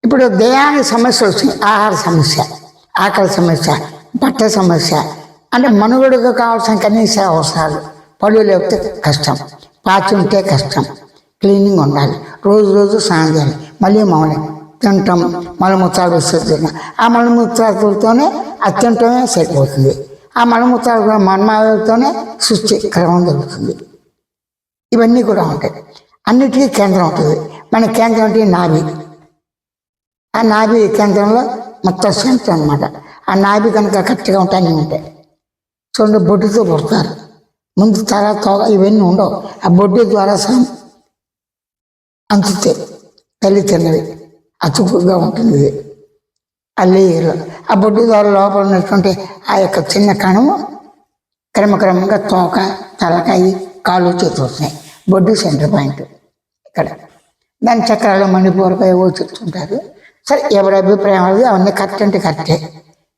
ఇప్పుడు దేహానికి సమస్యలు వచ్చినాయి. ఆహార సమస్య, ఆకలి సమస్య, బట్ట సమస్య, అంటే మనుగడకు కావాల్సిన కనీస అవసరాలు. పళ్ళు లేకపోతే కష్టం, పాచి ఉంటే కష్టం, క్లీనింగ్ ఉండాలి, రోజు రోజు స్నానం చేయాలి, మళ్ళీ మౌనం తింటాం, మలమూత్రాలు వస్తుంది. ఆ మలమూత్రాలతోనే అది తింటమే సరిపోతుంది. ఆ మలమూత్రాలు మన్మాలతోనే సృష్టి క్రమం జరుగుతుంది. ఇవన్నీ కూడా ఉంటాయి. అన్నిటికీ కేంద్రం ఉంటుంది. మన కేంద్రం అంటే నాభి. ఆ నాభి కేంద్రంలో మొత్తం సెంటర్ అనమాట. ఆ నాభి కనుక కరెక్ట్గా ఉంటాయి ఉంటాయి. చూడండి, బొడ్డుతో పుడతారు. ముందు తల తోగ ఇవన్నీ ఉండవు. ఆ బొడ్డు ద్వారా అంతుతాయి. తల్లి తిన్నది అతుకుగా ఉంటుంది. ఇది అల్లేరు. ఆ బొడ్డు ద్వారా లోపల ఉన్నటువంటి ఆ యొక్క చిన్న కణము క్రమక్రమంగా తోక, తలకాయ, కాళ్ళు, చేతులు వస్తున్నాయి. బొడ్డు సెంటర్ పాయింట్ ఇక్కడ. దాని చక్రాలు మణిపూరపై ఏవో చెప్తుంటారు. సరే, ఎవరి అభిప్రాయం అది, అవన్నీ కరెక్ట్ అంటే కరెక్టే.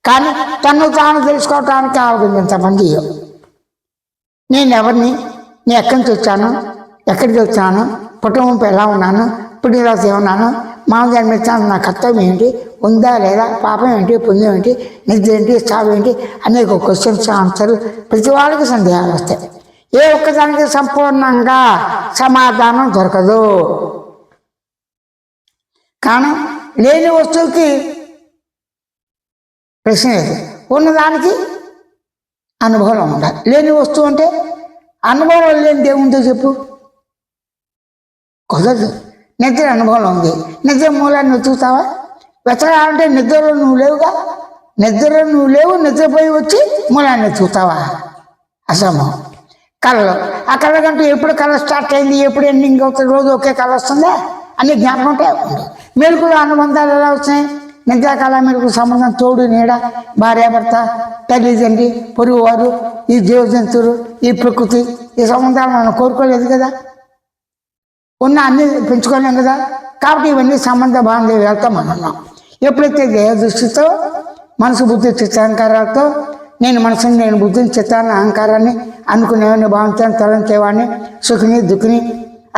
కానీ తను తాను తెలుసుకోవటానికి ఆలోచించమంది. నేను ఎవరిని, నేను ఎక్కడి నుంచి వచ్చాను, ఎక్కడికి వచ్చాను, కుటుంబంపై ఎలా ఉన్నాను, పుట్టినరోజు ఏమన్నాను, మామ జన్మించాను, నా కర్తవ్యం ఏంటి, ఉందా లేదా, పాపం ఏంటి, పుణ్యం ఏంటి, నిద్ర ఏంటి, చావు ఏంటి, అనేక క్వశ్చన్స్ ఆన్సర్లు ప్రతి వాళ్ళకి సందేహాలు వస్తాయి. ఏ ఒక్కదానికి సంపూర్ణంగా సమాధానం దొరకదు. కానీ లేని వస్తువుకి ప్రశ్న లేదు, ఉన్నదానికి అనుభవం ఉండాలి. లేని వస్తువు అంటే అనుభవం లేని దేవుందో చెప్పు, కుదరదు. నిద్ర అనుభవం ఉంది, నిద్ర మూలాన్ని వెతుకుతావా? వెతకాలంటే నిద్రలో నువ్వు లేవుగా. నిద్రలో నువ్వు లేవు, నిద్రపోయి వచ్చి మూలాన్ని వెతుకుతావా? అసంభవం. కళలు, ఆ కళ కంటే ఎప్పుడు కళ స్టార్ట్ అయింది, ఎప్పుడు ఎండింగ్ అవుతుంది, రోజు ఒకే కళ వస్తుందా అన్ని జ్ఞాపకం ఉంటే ఉండదు. మెలకులు అనుబంధాలు ఎలా వచ్చినాయి? నిద్రాకాల మెలకు సంబంధం, తోడు నీడ, భార్యాభర్త, తల్లిదండ్రి, పొరుగు వారు, ఈ జీవజంతువులు, ఈ ప్రకృతి, ఈ సంబంధాలు మనం కోరుకోలేదు కదా, ఉన్న అన్ని పెంచుకోలేం కదా. కాబట్టి ఇవన్నీ సంబంధ భావనలు వెళ్తాం మనం ఉన్నాం. ఎప్పుడైతే దేహ దృష్టితో, మనసు బుద్ధి చిత్తాహంకారాలతో, నేను మనసుని, నేను బుద్ధిని, చిత్తాన్ని, అహంకారాన్ని అనుకునేవాడిని, భావించాను, తలంచేవాడిని, సుఖిని, దుఃఖిని,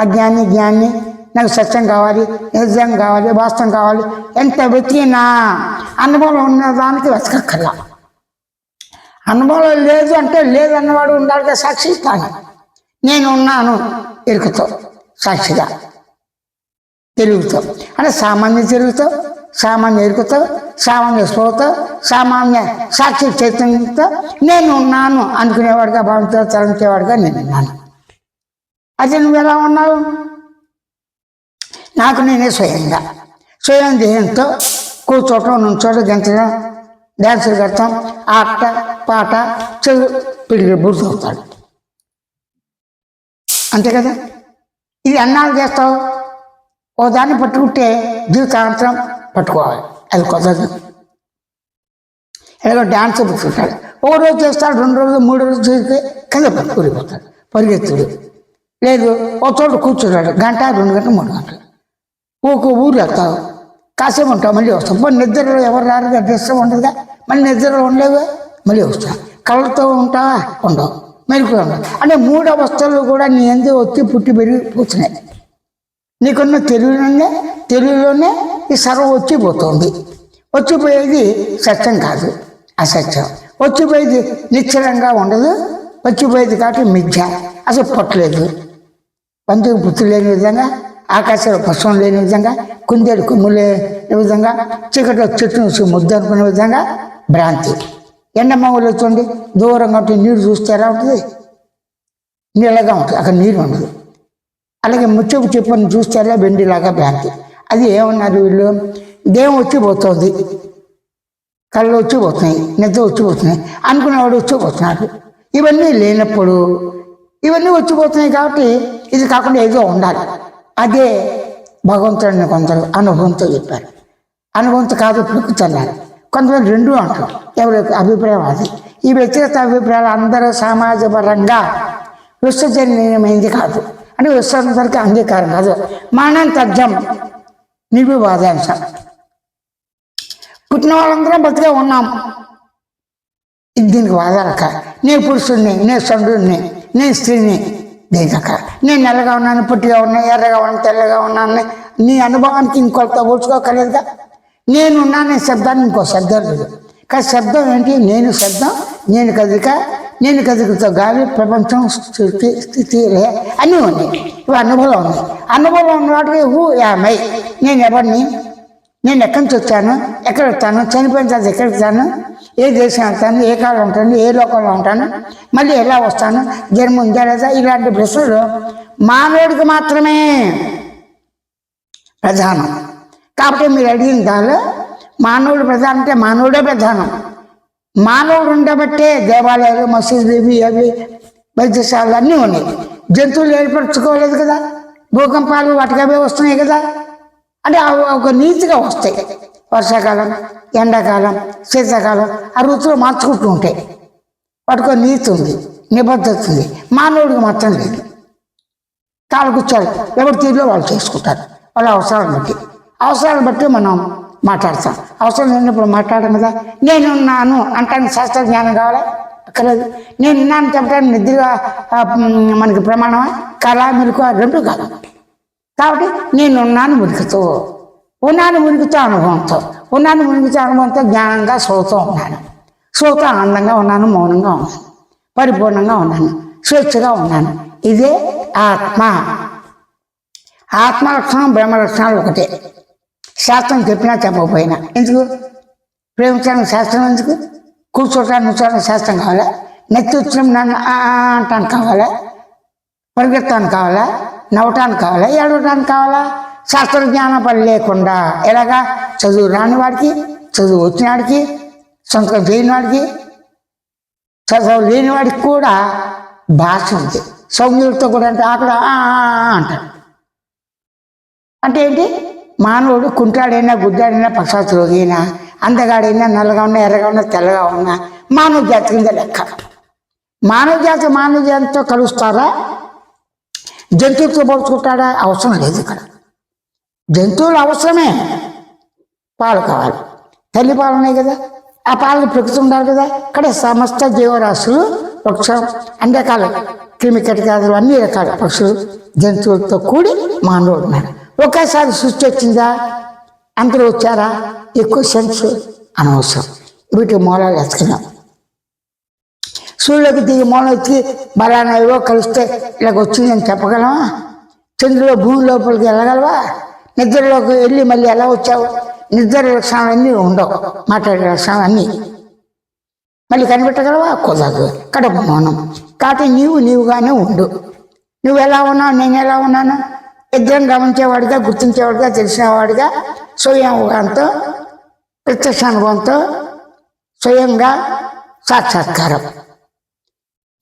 అజ్ఞాని, జ్ఞాన్ని, నాకు సత్యం కావాలి, నిజం కావాలి, వాస్తవం కావాలి, ఎంత వెతికినా అనుభవం ఉన్నదానికి వెతకక్కర్లా. అనుభవం లేదు అంటే లేదు అన్నవాడు ఉండాలిగా సాక్షి. తాను నేను ఉన్నాను ఎరుకతో, సాక్షిగా తెలుగుతో, అంటే సామాన్య తెలుగుతో, సామాన్య ఎరుకతో, సామాన్య స్పృహతో, సామాన్య సాక్షి చైతన్యంతో నేను ఉన్నాను అనుకునేవాడుగా, భావించే తలంచేవాడుగా నేను ఉన్నాను. అది నువ్వు ఎలా ఉన్నావు? నాకు నేనే స్వయంగా, స్వయం దేహంతో కూర్చోటం, నుంచోటం, గంటడం, డ్యాన్సులు కడతాం, ఆట పాట, చెడు పిడికి బుర్తవుతాడు, అంతే కదా. ఇది అన్నాలు చేస్తావు, ఓ దాన్ని పట్టుకుంటే జీవితాంతరం పట్టుకోవాలి, అది కుదరదు. ఎలాగో డ్యాన్స్ పుట్టుకుంటాడు, ఓ రోజు చేస్తాడు, 2 రోజులు 3 రోజులు చేస్తే కింద పట్టుకుడిపోతాడు, పరిగెత్తుడు లేదు. ఓ చోట కూర్చుంటాడు, 1 గంట 2 గంటలు 3 గంటలు, ఊరు వెళ్తావు, కాసేపు ఉంటావు, మళ్ళీ వస్తావు. మరి నిద్రలో ఎవరు రారుగా, డిస్టర్బ్ ఉండదుగా, మళ్ళీ నిద్రలో ఉండలేవుగా, మళ్ళీ వస్తావు. కళ్ళతో ఉంటావా? ఉండవు. మెరుగు ఉండవు. అంటే 3 అవస్థలు కూడా నీ ఎందు వచ్చి పుట్టి పెరిగి కూర్చున్నాయి. నీకున్న తెలుగులోనే ఈ సర్వం వచ్చిపోతుంది. వచ్చిపోయేది సత్యం కాదు, అసత్యం. వచ్చిపోయేది నిశ్చలంగా ఉండదు, వచ్చిపోయేది కాబట్టి మిథ్య, అసలు పట్టలేదు. పందికి పుత్తులు లేని విధంగా, ఆకాశంలో పుష్పం లేని విధంగా, కుందేలు కొమ్ము లేని విధంగా, చీకట్లో చెట్టు ముద్దు అనుకునే విధంగా భ్రాంతి. ఎండమూలు వచ్చండి, దూరంగా ఉంటే నీరు చూస్తే ఎలా ఉంటుంది? నీళ్ళగా ఉంటుంది, అక్కడ నీరు ఉండదు. అలాగే ముచ్చపు చెప్పుని చూస్తే ఎలా? వెండిలాగా భ్రాంతి. అది ఏమన్నారు వీళ్ళు? దేహం వచ్చిపోతుంది, కళ్ళు వచ్చిపోతున్నాయి, నిద్ర వచ్చిపోతున్నాయి, అనుకునేవాడు వచ్చిపోతున్నాడు. ఇవన్నీ లేనప్పుడు ఇవన్నీ వచ్చిపోతున్నాయి కాబట్టి ఇది కాకుండా ఏదో ఉండాలి. అదే భగవంతుడిని కొందరు అనుభవంతో చెప్పారు. అనుభవంతో కాదు ప్రకృతి అన్నారు, కొంతమంది 2 అంటారు. ఎవరి అభిప్రాయం అది. ఈ వ్యక్తిగత అభిప్రాయాలు అందరూ సమాజపరంగా విశ్వజనీయమైంది కాదు, అంటే విశ్వానికి అంగీకారం కాదు. మానంతర్జం నిర్వివాదాంశం. పుట్టిన వాళ్ళందరం బతిగా ఉన్నాం, దీనికి వాదాలక. నేను పురుషుడిని, నేను చంద్రుడిని, నేను స్త్రీని, దీనిక. నేను నల్లగా ఉన్నాను, పుట్టిగా ఉన్నాను, ఎర్రగా ఉన్నాను, తెల్లగా ఉన్నాను, నీ అనుభవానికి ఇంకొకరితో పోల్చుకోకలేదుగా. నేనున్నానే శబ్దాన్ని ఇంకో శబ్దం లేదు. కానీ శబ్దం ఏంటి? నేను శబ్దం, నేను కదిక, నేను కదికతో గాలి, ప్రపంచం, స్థితి అన్నీ ఉన్నాయి. ఇవి అనుభవం ఉన్నాయి. అనుభవం ఉన్న వాటికి యామై, నేను ఎవరిని, నేను ఎక్కడి నుంచి వచ్చాను, ఎక్కడ వస్తాను, చనిపోయిన తర్వాత ఎక్కడికి వెళ్తాను, ఏ దేశం వెళ్తాను, ఏ కాలం ఉంటాను, ఏ లోకంలో ఉంటాను, మళ్ళీ ఎలా వస్తాను, జన్మ ఉందా లేదా, ఇలాంటి ప్రశ్నలు మానవుడికి మాత్రమే ప్రధానం. కాబట్టి మీరు అడిగిన దానిలో మానవుడు ప్రధానం అంటే మానవుడే ప్రధానం. మానవుడు ఉండబట్టే దేవాలయాలు, మసీదులు, ఇవి అవి వైద్యశాలలు అన్నీ ఉన్నాయి. జంతువులు ఏర్పరచుకోలేదు కదా, భూకంపాలు వాటికి అవే వస్తున్నాయి కదా. అంటే ఒక నీతిగా వస్తాయి. వర్షాకాలం, ఎండాకాలం, శీతాకాలం ఆ ఋతువులు మార్చుకుంటూ ఉంటాయి. వాటికి ఒక నీతి ఉంది, నిబద్ధత ఉంది. మానవుడికి మాత్రం లేదు. తాళ కూర్చోాలి, ఎవరి తీరులో వాళ్ళు చేసుకుంటారు వాళ్ళ అవసరాలను బట్టి మనం మాట్లాడతాం. అవసరం లేనప్పుడు మాట్లాడడం కదా. నేనున్నాను అంటానికి శాస్త్ర జ్ఞానం కావాలా? అక్కర్లేదు. నేనున్నాను చెప్పడానికి నిద్రగా మనకి ప్రమాణమా? కళ, మెలకు రెండు కాదు. కాబట్టి నేనున్నాను మురికితో, ఉన్నాను మురికితో అనుభవంతో, ఉన్నాను మురికితో అనుభవంతో జ్ఞానంగా శ్రోతో ఉన్నాను, శ్రోత ఆనందంగా ఉన్నాను, మౌనంగా ఉన్నాను, పరిపూర్ణంగా ఉన్నాను, స్వేచ్ఛగా ఉన్నాను. ఇదే ఆత్మ. ఆత్మ లక్షణం బ్రహ్మ లక్షణాలు ఒకటే. శాస్త్రం చెప్పినా చెప్పకపోయినా ఎందుకు? ప్రేమించడానికి శాస్త్రం ఎందుకు? కూర్చోటానికి కూర్చోడానికి శాస్త్రం కావాలా? నెత్తి వచ్చిన నన్ను అంటానికి కావాలా? పరిగెత్తానికి కావాలా? నవ్వటానికి కావాలా? ఏడవటానికి కావాలా? శాస్త్ర జ్ఞానం పని లేకుండా ఎలాగా? చదువు రాని వాడికి, చదువు వచ్చిన వాడికి, సొంతం చేయని వాడికి, చదువు లేని వాడికి కూడా భాష ఉంది. సౌమ్యులతో కూడా అంటే అక్కడ అంటాడు. అంటే ఏంటి? మానవుడు కుంటాడైనా, గుడ్డాడైనా, పక్షాత్ రోగినా, అందగాడైనా, నల్లగా ఉన్నా, ఎర్రగా ఉన్నా, తెల్లగా ఉన్నా మానవ జాతి కింద లెక్క. మానవ జాతితో కలుస్తారా? జంతువులతో పోల్చుకుంటాడా? అవసరం లేదు. ఇక్కడ జంతువులు అవసరమే, పాలు కావాలి, తల్లి పాలు ఉన్నాయి కదా, ఆ పాలను ప్రకృతి ఉండాలి కదా. ఇక్కడ సమస్త జీవరాశులు, వృక్షం, అన్ని రకాల క్రిమి కీటకాదులు, అన్ని రకాల పక్షులు, జంతువులతో కూడి మానవుడు ఉన్నాడు. ఒకేసారి సృష్టి వచ్చిందా? అందరూ వచ్చారా? ఈ క్వశ్చన్స్ అనవసరం. వీటి మూలాలు ఎత్తుకున్నాం. సూర్యుడికి దిగి మూలం ఎత్తి బలానా ఏవో కలిస్తే ఇలాగ వచ్చిందని చెప్పగలవా? చంద్రులో భూమి లోపలికి వెళ్ళగలవా? నిద్రలోకి వెళ్ళి మళ్ళీ ఎలా వచ్చావు? నిద్ర లక్షణాలు అన్నీ ఉండవు, మాట్లాడే లక్షణాలు అన్నీ మళ్ళీ కనిపెట్టగలవా? కుదరదు. కడుపు మౌనం. కాబట్టి నీవుగానే ఉండు. నువ్వు ఎలా ఉన్నావు, నేను ఎలా ఉన్నాను, ఇద్దరం గమనించేవాడిగా, గుర్తించేవాడిగా, తెలిసినవాడిగా, స్వయంతో, ప్రత్యక్ష అనుభవంతో, స్వయంగా సాక్షాత్కారం.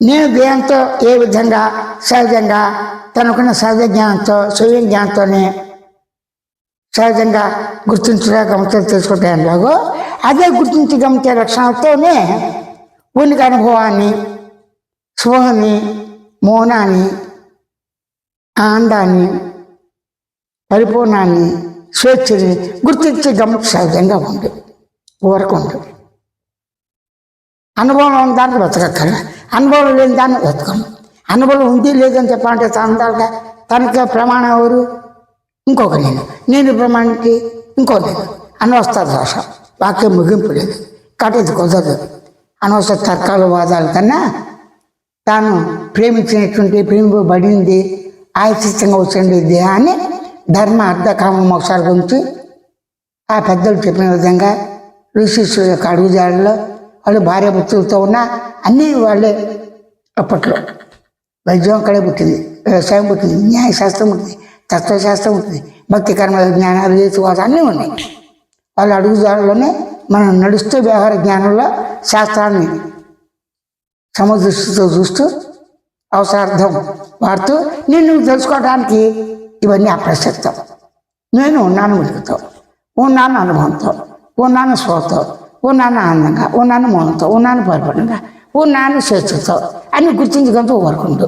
నేను దేహంతో ఏ విధంగా సహజంగా తనకున్న సహజ జ్ఞానంతో, స్వయం జ్ఞానంతోనే సహజంగా గుర్తించగా గమనించడం తెలుసుకుంటాను. అదే గుర్తించి గమనించే లక్షణాలతోనే ఉనికి అనుభవాన్ని, స్పృహని, మౌనాన్ని, ఆనందాన్ని, పరిపూర్ణాన్ని, స్వేచ్ఛని గుర్తించి గమనించి సహజంగా ఉండు, ఊరకు ఉండు. అనుభవం ఉన్న దాన్ని వెతకక్కల, అనుభవం లేని దాన్ని వెతకను. అనుభవం ఉంది లేదని చెప్పాలంటే తనగా తనకి ప్రమాణం ఎవరు? ఇంకొక నేను ప్రమాణానికి ఇంకో నేను. అనవస్థ దోష, వాక్యం ముగింపు లేదు. కాబట్టి ఇది కుదరదు. అనవసర తర్కాలు, వాదాల కన్నా తాను ప్రేమించినటువంటి, ప్రేమింపబడింది, ఆయుచితంగా వచ్చిన దేహాన్ని ధర్మ, అర్థ, కామ, మోక్షాల గురించి ఆ పెద్దలు చెప్పిన విధంగా ఋషిశుల యొక్క అడుగుజాడలో వాళ్ళు భార్యాభర్తలతో ఉన్న అన్నీ వాళ్ళే. అప్పట్లో వైద్యం అక్కడే పుట్టింది, వ్యవసాయం పుట్టింది, న్యాయశాస్త్రం పుట్టింది, తత్వశాస్త్రం పుట్టింది, భక్తి కర్మ జ్ఞానాలు, హేతువాదాలు అన్నీ ఉన్నాయి. వాళ్ళ అడుగుజాడలోనే మనం నడుస్తూ వ్యవహార జ్ఞానంలో శాస్త్రాన్ని సమదృష్టితో చూస్తూ అవసరార్థం వాడుతూ నేను తెలుసుకోవడానికి ఇవన్నీ అప్రసక్తం. నేను ఉన్నాను వెలుగుతో, ఉన్నాను అనుభవంతో, ఉన్నాను స్వతో, ఉన్నాను ఆనందంగా, ఉన్నాను మౌనంతో, ఉన్నాను పరిపూర్ణంగా, ఉన్నాను స్వేచ్ఛతో అన్ని గుర్తించడంతో ఊరుకుంటూ